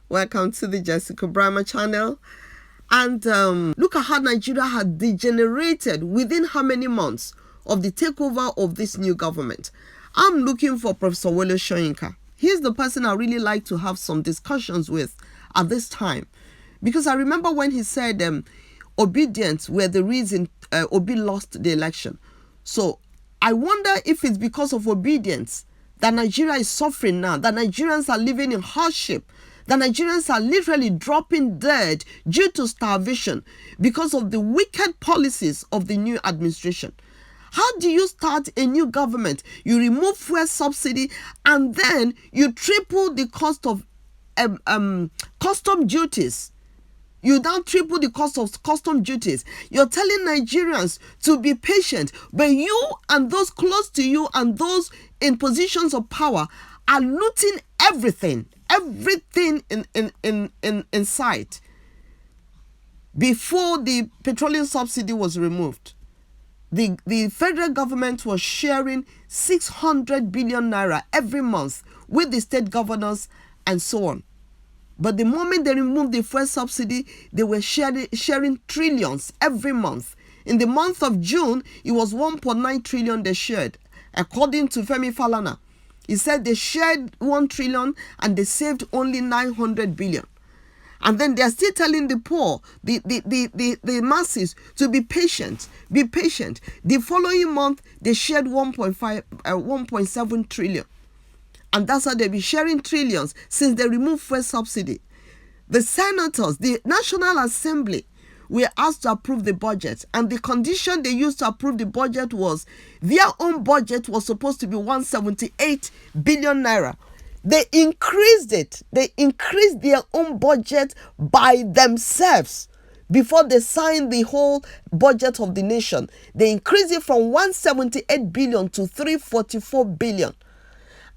Welcome to the Jessica Brahma channel. And look at how Nigeria had degenerated within how many months of the takeover of this new government. I'm looking for Professor Soyinka. He's the person I really like to have some discussions with at this time. Because I remember when he said obedience were the reason Obi lost the election. So I wonder if it's because of obedience that Nigeria is suffering now, that Nigerians are living in hardship, that Nigerians are literally dropping dead due to starvation because of the wicked policies of the new administration. How do you start a new government? You remove fuel subsidy and then you triple the cost of custom duties. You now triple the cost of custom duties. You're telling Nigerians to be patient, but you and those close to you and those in positions of power are looting everything in sight. Before the petroleum subsidy was removed, the federal government was sharing 600 billion naira every month with the state governors and so on. But the moment they removed the fuel subsidy, they were sharing trillions every month. In the month of June, it was 1.9 trillion they shared. According to Femi Falana, he said they shared 1 trillion and they saved only 900 billion. And then they're still telling the poor, the masses, to be patient, be patient. The following month, they shared 1.7 trillion. And that's how they'll be sharing trillions since they removed fuel subsidy. The senators, the National Assembly, were asked to approve the budget. And the condition they used to approve the budget was their own budget was supposed to be 178 billion naira. They increased it. They increased their own budget by themselves. Before they signed the whole budget of the nation, they increased it from 178 billion to 344 billion.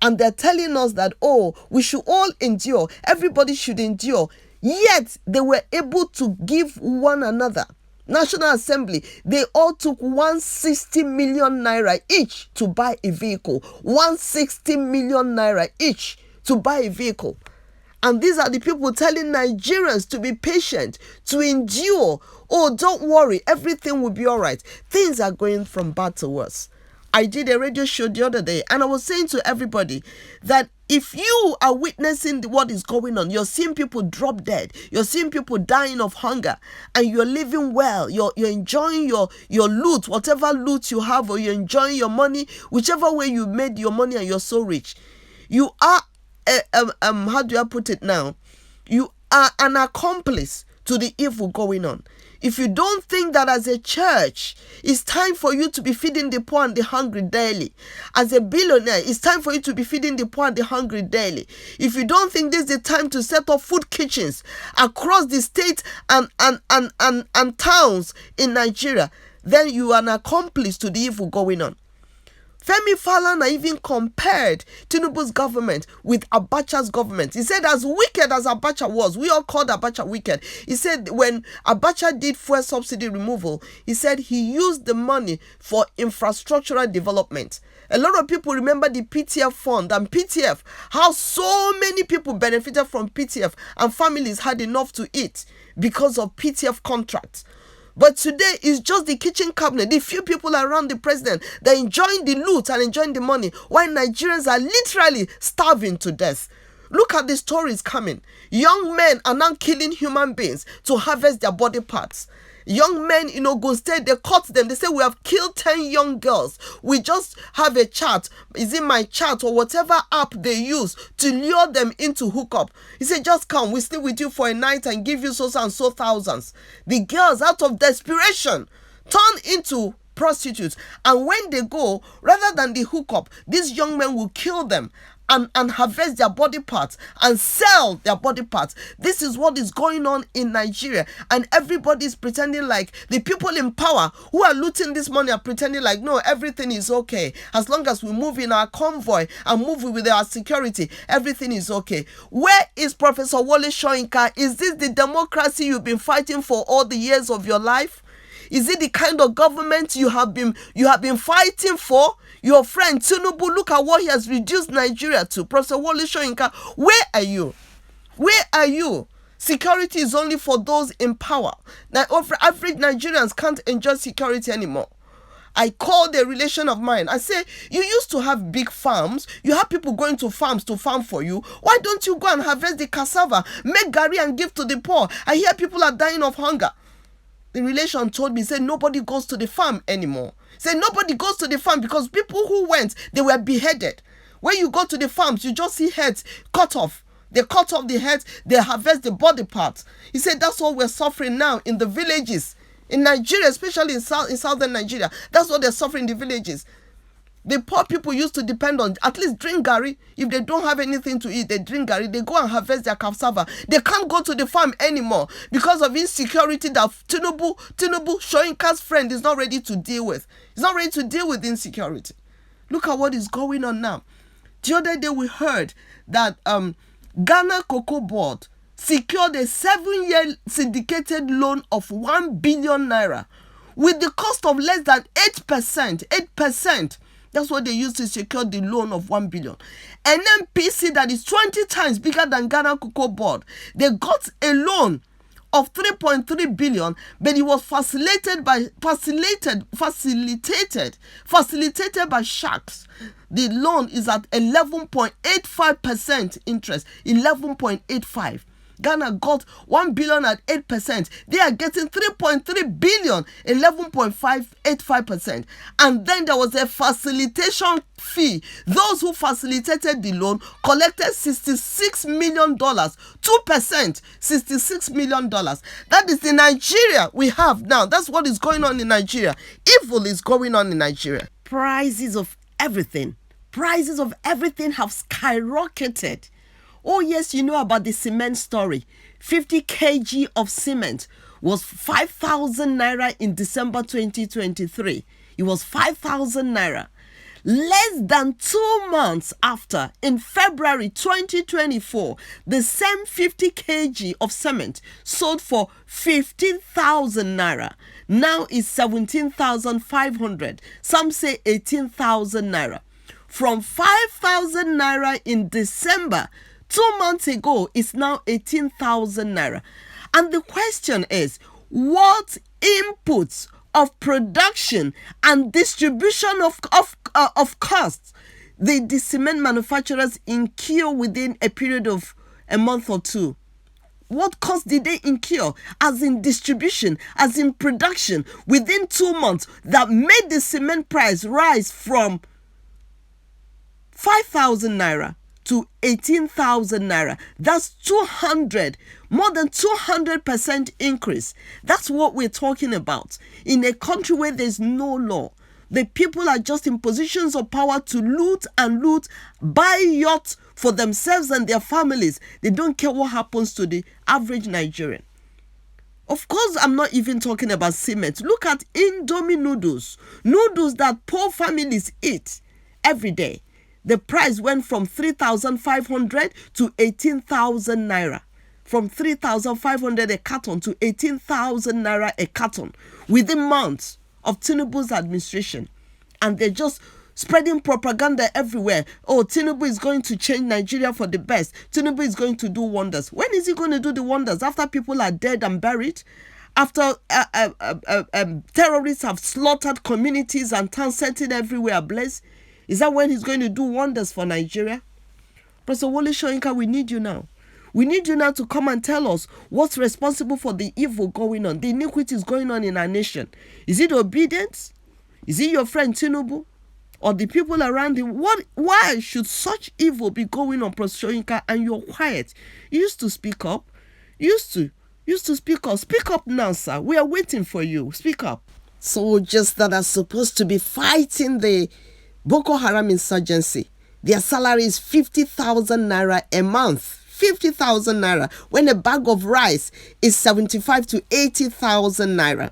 And they're telling us that, oh, we should all endure. Everybody should endure. Yet, they were able to give one another. National Assembly, they all took 160 million naira each to buy a vehicle. 160 million naira each to buy a vehicle. And these are the people telling Nigerians to be patient, to endure. Oh, don't worry, everything will be all right. Things are going from bad to worse. I did a radio show the other day and I was saying to everybody that if you are witnessing what is going on, you're seeing people drop dead, you're seeing people dying of hunger, and you're living well, you're enjoying your loot, whatever loot you have, or you're enjoying your money, whichever way you made your money and you're so rich, you are, how do I put it now? You are an accomplice to the evil going on. If you don't think that as a church, it's time for you to be feeding the poor and the hungry daily. As a billionaire, it's time for you to be feeding the poor and the hungry daily. If you don't think this is the time to set up food kitchens across the state and towns in Nigeria, then you are an accomplice to the evil going on. Femi Falana even compared Tinubu's government with Abacha's government. He said as wicked as Abacha was, we all called Abacha wicked. He said when Abacha did fuel subsidy removal, he said he used the money for infrastructural development. A lot of people remember the PTF fund and PTF, how so many people benefited from PTF and families had enough to eat because of PTF contracts. But today, it's just the kitchen cabinet, the few people around the president, they're enjoying the loot and enjoying the money, while Nigerians are literally starving to death. Look at the stories coming. Young men are now killing human beings to harvest their body parts. Young men in Ogun State, they caught them. They say, we have killed 10 young girls. We just have a chat. Is it my chat or whatever app they use to lure them into hookup? He said, just come. We stay with you for a night and give you so and so thousands. The girls, out of desperation, turn into prostitutes. And when they go, rather than the hookup, these young men will kill them and harvest their body parts and sell their body parts. This is what is going on in Nigeria, and everybody is pretending like the people in power who are looting this money are pretending like, no, everything is okay. As long as we move in our convoy and move with our security, everything is okay. Where is Professor Soyinka? Is this the democracy you've been fighting for all the years of your life? Is it the kind of government you have been fighting for? Your friend Tinubu, look at what he has reduced Nigeria to. Professor Soyinka, where are you? Where are you? Security is only for those in power. Now, average Nigerians can't enjoy security anymore. I called a relation of mine. I say, you used to have big farms. You have people going to farms to farm for you. Why don't you go and harvest the cassava, make garri and give to the poor? I hear people are dying of hunger. The relation told me, say, nobody goes to the farm anymore. Say, nobody goes to the farm because people who went, they were beheaded. When you go to the farms, you just see heads cut off. They cut off the heads, they harvest the body parts. He said, that's what we're suffering now in the villages. In Nigeria, especially in southern Nigeria, that's what they're suffering in the villages. The poor people used to depend on at least drink garri. If they don't have anything to eat, they drink garri. They go and harvest their cassava. They can't go to the farm anymore because of insecurity that Tinubu, Soyinka's friend, is not ready to deal with. He's not ready to deal with insecurity. Look at what is going on now. The other day we heard that Ghana Cocoa Board secured a 7-year syndicated loan of 1 billion naira with the cost of less than 8%. 8%. That's what they used to secure the loan of 1 billion. NNPC, that is 20 times bigger than Ghana Cocoa Board, they got a loan of 3.3 billion, but it was facilitated by sharks. The loan is at 11.85% interest. 11.85. Ghana got 1 billion at 8%. They are getting 3.3 billion, 11.585%. And then there was a facilitation fee. Those who facilitated the loan collected $66 million. 2%, $66 million. That is the Nigeria we have now. That's what is going on in Nigeria. Evil is going on in Nigeria. Prices of everything have skyrocketed. Oh yes, you know about the cement story. 50 kg of cement was 5,000 naira in December 2023. It was 5,000 naira. Less than 2 months after, in February 2024, the same 50 kg of cement sold for 15,000 naira. Now it's 17,500. Some say 18,000 naira. From 5,000 naira in December 2 months ago, is now 18,000 naira. And the question is, what inputs of production and distribution of costs the cement manufacturers incur within a period of a month or two? What cost did they incur as in distribution, as in production within 2 months that made the cement price rise from 5,000 naira to 18,000 naira? That's more than 200% increase. That's what we're talking about. In a country where there's no law, the people are just in positions of power to loot, buy yachts for themselves and their families. They don't care what happens to the average Nigerian. Of course, I'm not even talking about cement. Look at Indomie noodles that poor families eat every day. The price went from 3,500 to 18,000 naira. From 3,500 a carton to 18,000 naira a carton within months of Tinubu's administration. And they're just spreading propaganda everywhere. Oh, Tinubu is going to change Nigeria for the best. Tinubu is going to do wonders. When is he going to do the wonders? After people are dead and buried? After terrorists have slaughtered communities and towns, setting everywhere ablaze? Is that when he's going to do wonders for Nigeria? Professor Wole Soyinka, we need you now. We need you now to come and tell us what's responsible for the evil going on, the iniquities going on in our nation. Is it obedience? Is it your friend Tinubu? Or the people around him? Why should such evil be going on, Professor Soyinka, and you're quiet? You used to speak up. Used to speak up. Speak up now, sir. We are waiting for you. Speak up. Soldiers that are supposed to be fighting the Boko Haram insurgency, their salary is 50,000 naira a month. 50,000 naira. When a bag of rice is 75 to 80,000 naira.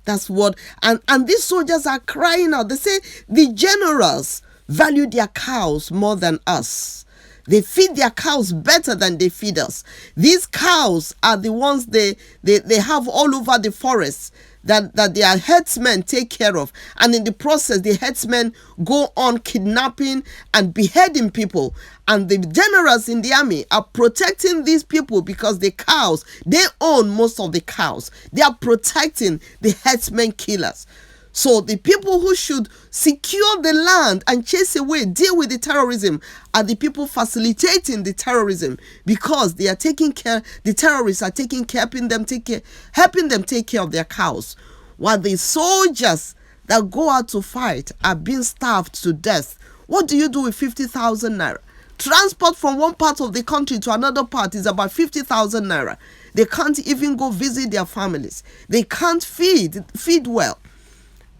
That's what, and these soldiers are crying out. They say the generals value their cows more than us. They feed their cows better than they feed us. These cows are the ones they have all over the forest that their herdsmen take care of. And in the process, the herdsmen go on kidnapping and beheading people. And the generals in the army are protecting these people because the cows, they own most of the cows. They are protecting the herdsmen killers. So the people who should secure the land and chase away, deal with the terrorism, are the people facilitating the terrorism, because they are taking care, the terrorists are taking care, helping them take care of their cows, while the soldiers that go out to fight are being starved to death. What do you do with 50,000 naira? Transport from one part of the country to another part is about 50,000 naira. They can't even go visit their families. They can't feed well.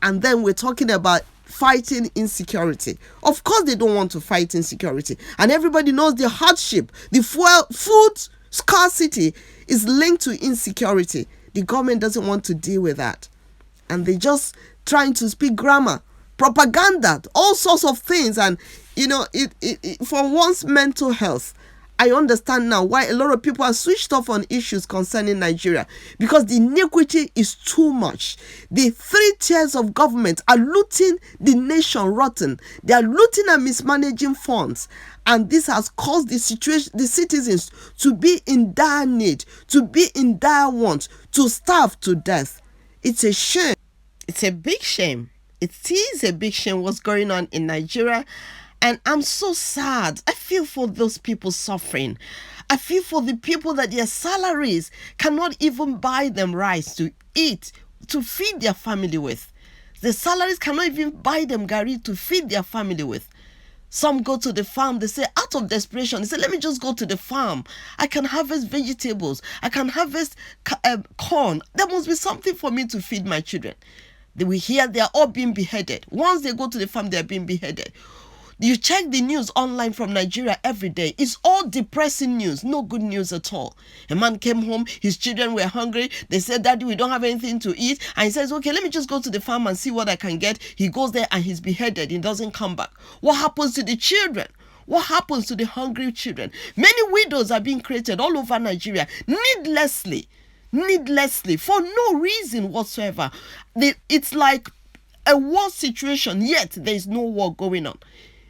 And then we're talking about fighting insecurity. Of course, they don't want to fight insecurity. And everybody knows the hardship, the food scarcity is linked to insecurity. The government doesn't want to deal with that. And they just trying to speak grammar, propaganda, all sorts of things. And, for one's mental health, I understand now why a lot of people are switched off on issues concerning Nigeria, because the iniquity is too much. The 3 tiers of government are looting the nation rotten. They are looting and mismanaging funds. And this has caused the citizens to be in dire need, to be in dire want, to starve to death. It's a shame. It's a big shame. It is a big shame what's going on in Nigeria. And I'm so sad. I feel for those people suffering. I feel for the people that their salaries cannot even buy them rice to eat, to feed their family with. The salaries cannot even buy them gari to feed their family with. Some go to the farm, they say, out of desperation, they say, let me just go to the farm. I can harvest vegetables. I can harvest corn. There must be something for me to feed my children. We hear they are all being beheaded. Once they go to the farm, they are being beheaded. You check the news online from Nigeria every day. It's all depressing news, no good news at all. A man came home, his children were hungry. They said, Daddy, we don't have anything to eat. And he says, okay, let me just go to the farm and see what I can get. He goes there and he's beheaded. He doesn't come back. What happens to the children? What happens to the hungry children? Many widows are being created all over Nigeria, needlessly, for no reason whatsoever. It's like a war situation, yet there is no war going on.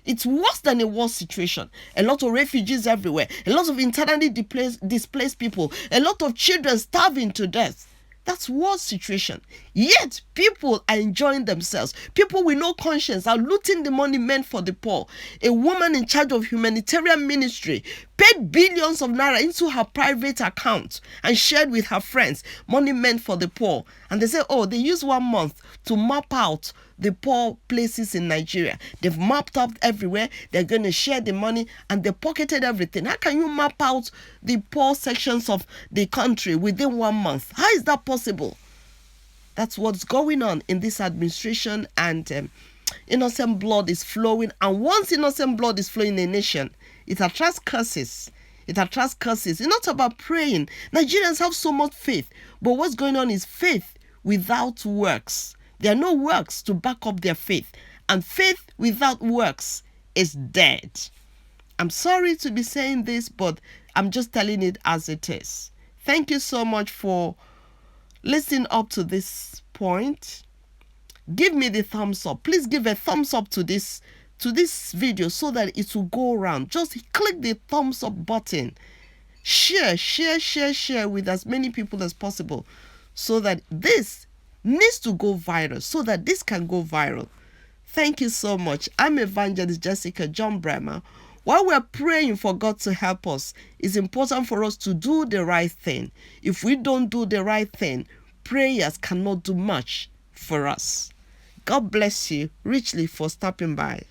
It's worse than a war situation. A lot of refugees everywhere, a lot of internally displaced people, a lot of children starving to death. That's war situation. Yet people are enjoying themselves. People with no conscience are looting the money meant for the poor. A woman in charge of humanitarian ministry paid billions of naira into her private account and shared with her friends money meant for the poor. And they say, oh, they use 1 month to map out the poor places in Nigeria. They've mapped out everywhere. They're going to share the money, and they pocketed everything. How can you map out the poor sections of the country within 1 month? How is that possible? That's what's going on in this administration, and innocent blood is flowing. And once innocent blood is flowing in a nation, it attracts curses. It attracts curses. It's not about praying. Nigerians have so much faith, but what's going on is faith without works. There are no works to back up their faith, and faith without works is dead. I'm sorry to be saying this, but I'm just telling it as it is. Thank you so much for listening up to this point. Give me the thumbs up. Please give a thumbs up to this video so that it will go around. Just click the thumbs up button. Share with as many people as possible, so that this needs to go viral, so that this can go viral. Thank you so much. I'm Evangelist Jessica John Bremer. While we're praying for God to help us, it's important for us to do the right thing. If we don't do the right thing, prayers cannot do much for us. God bless you richly for stopping by.